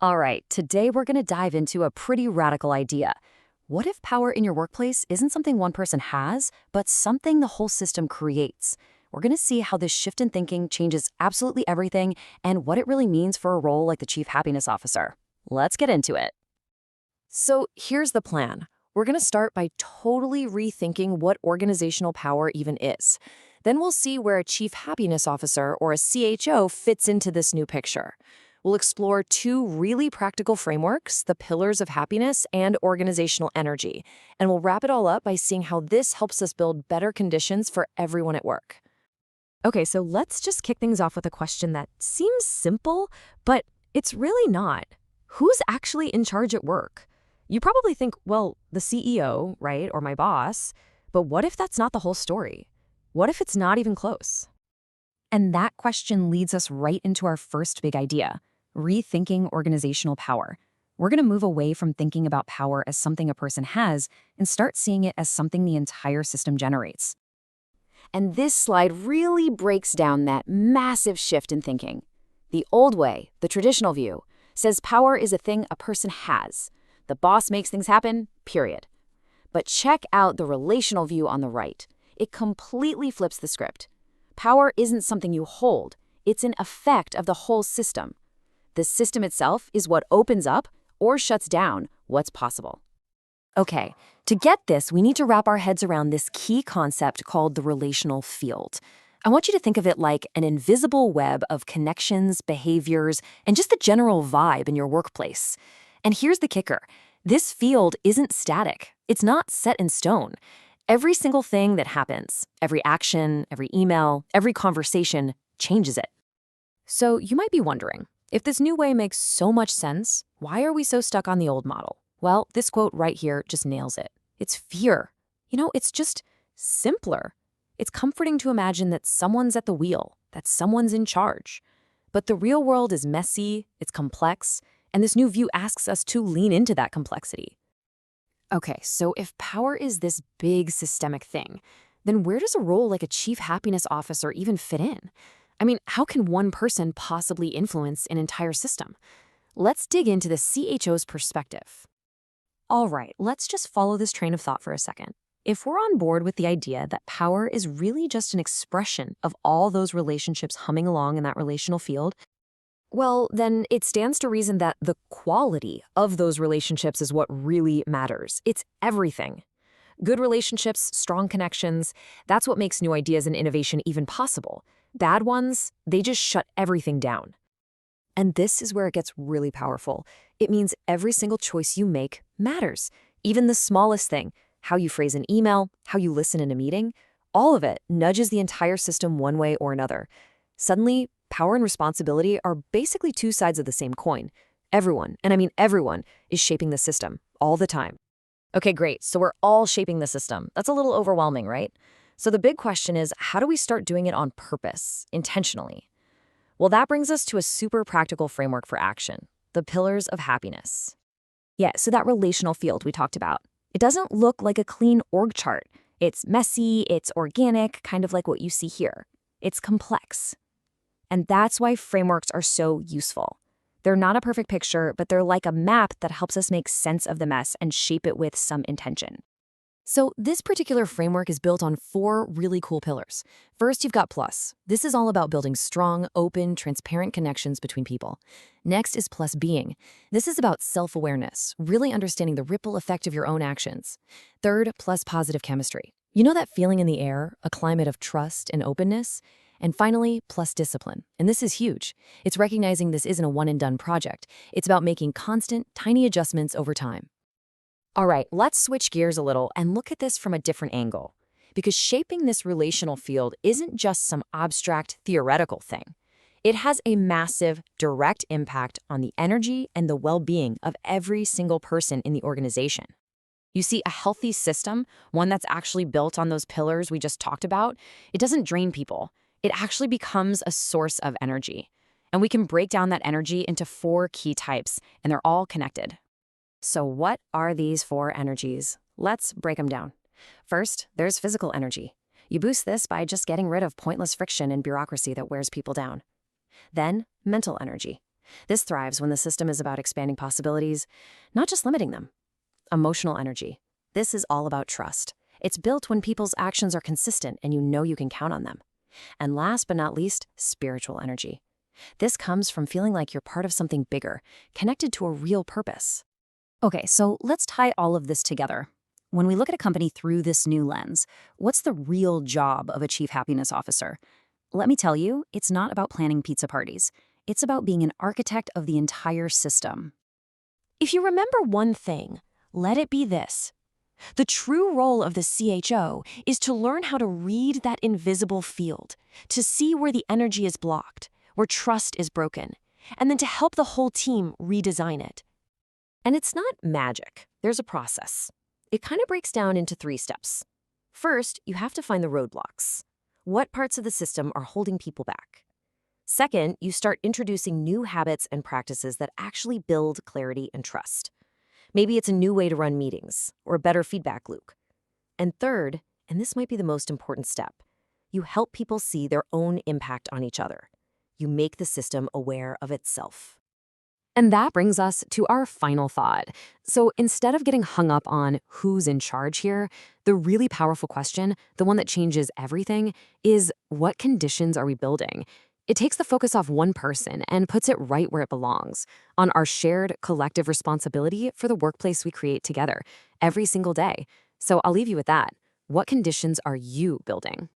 All right, today we're going to dive into a pretty radical idea. What if power in your workplace isn't something one person has, but something the whole system creates? We're going to see how this shift in thinking changes absolutely everything and what it really means for a role like the Chief Happiness Officer. Let's get into it. So here's the plan. We're going to start by totally rethinking what organizational power even is. Then we'll see where a Chief Happiness Officer or a CHO fits into this new picture. We'll explore two really practical frameworks, the pillars of happiness and organizational energy, and we'll wrap it all up by seeing how this helps us build better conditions for everyone at work. Okay, so let's just kick things off with a question that seems simple, but it's really not. Who's actually in charge at work? You probably think, well, the CEO, right, or my boss, but what if that's not the whole story? What if it's not even close? And that question leads us right into our first big idea. Rethinking organizational power. We're going to move away from thinking about power as something a person has and start seeing it as something the entire system generates. And this slide really breaks down that massive shift in thinking. The old way, the traditional view, says power is a thing a person has. The boss makes things happen, period. But check out the relational view on the right. It completely flips the script. Power isn't something you hold. It's an effect of the whole system. The system itself is what opens up or shuts down what's possible. Okay, to get this, we need to wrap our heads around this key concept called the relational field. I want you to think of it like an invisible web of connections, behaviors, and just the general vibe in your workplace. And here's the kicker. This field isn't static. It's not set in stone. Every single thing that happens, every action, every email, every conversation changes it. So you might be wondering, if this new way makes so much sense, why are we so stuck on the old model? Well, this quote right here just nails it. It's fear. It's just simpler. It's comforting to imagine that someone's at the wheel, that someone's in charge. But the real world is messy, it's complex, and this new view asks us to lean into that complexity. Okay, so if power is this big systemic thing, then where does a role like a Chief Happiness Officer even fit in? I mean, how can one person possibly influence an entire system? Let's dig into the CHO's perspective. All right, let's just follow this train of thought for a second. If we're on board with the idea that power is really just an expression of all those relationships humming along in that relational field, well, then it stands to reason that the quality of those relationships is what really matters. It's everything. Good relationships, strong connections, that's what makes new ideas and innovation even possible. Bad ones, they just shut everything down. And this is where it gets really powerful. It means every single choice you make matters. Even the smallest thing, how you phrase an email, how you listen in a meeting, all of it nudges the entire system one way or another. Suddenly, power and responsibility are basically two sides of the same coin. Everyone, and I mean everyone, is shaping the system all the time. Okay, great. So we're all shaping the system. That's a little overwhelming, right? So the big question is, how do we start doing it on purpose, intentionally? Well, that brings us to a super practical framework for action, the pillars of happiness. Yeah, so that relational field we talked about. It doesn't look like a clean org chart. It's messy, it's organic, kind of like what you see here. It's complex. And that's why frameworks are so useful. They're not a perfect picture, but they're like a map that helps us make sense of the mess and shape it with some intention. So this particular framework is built on 4 really cool pillars. First, you've got plus. This is all about building strong, open, transparent connections between people. Next is plus being. This is about self-awareness, really understanding the ripple effect of your own actions. Third, plus positive chemistry. You know that feeling in the air, a climate of trust and openness? And finally, plus discipline. And this is huge. It's recognizing this isn't a one-and-done project. It's about making constant, tiny adjustments over time. All right, let's switch gears a little and look at this from a different angle. Because shaping this relational field isn't just some abstract, theoretical thing. It has a massive, direct impact on the energy and the well-being of every single person in the organization. You see, a healthy system, one that's actually built on those pillars we just talked about, it doesn't drain people. It actually becomes a source of energy. And we can break down that energy into 4 key types, and they're all connected. So what are these 4 energies? Let's break them down. First, there's physical energy. You boost this by just getting rid of pointless friction and bureaucracy that wears people down. Then, mental energy. This thrives when the system is about expanding possibilities, not just limiting them. Emotional energy. This is all about trust. It's built when people's actions are consistent and you know you can count on them. And last but not least, spiritual energy. This comes from feeling like you're part of something bigger, connected to a real purpose. Okay, so let's tie all of this together. When we look at a company through this new lens, what's the real job of a chief happiness officer? Let me tell you, it's not about planning pizza parties. It's about being an architect of the entire system. If you remember one thing, let it be this. The true role of the CHO is to learn how to read that invisible field, to see where the energy is blocked, where trust is broken, and then to help the whole team redesign it. And it's not magic. There's a process. It kind of breaks down into 3 steps. First, you have to find the roadblocks. What parts of the system are holding people back? Second, you start introducing new habits and practices that actually build clarity and trust. Maybe it's a new way to run meetings or a better feedback loop. And third, and this might be the most important step, you help people see their own impact on each other. You make the system aware of itself. And that brings us to our final thought. So instead of getting hung up on who's in charge here, the really powerful question, the one that changes everything, is what conditions are we building? It takes the focus off one person and puts it right where it belongs, on our shared collective responsibility for the workplace we create together every single day. So I'll leave you with that. What conditions are you building?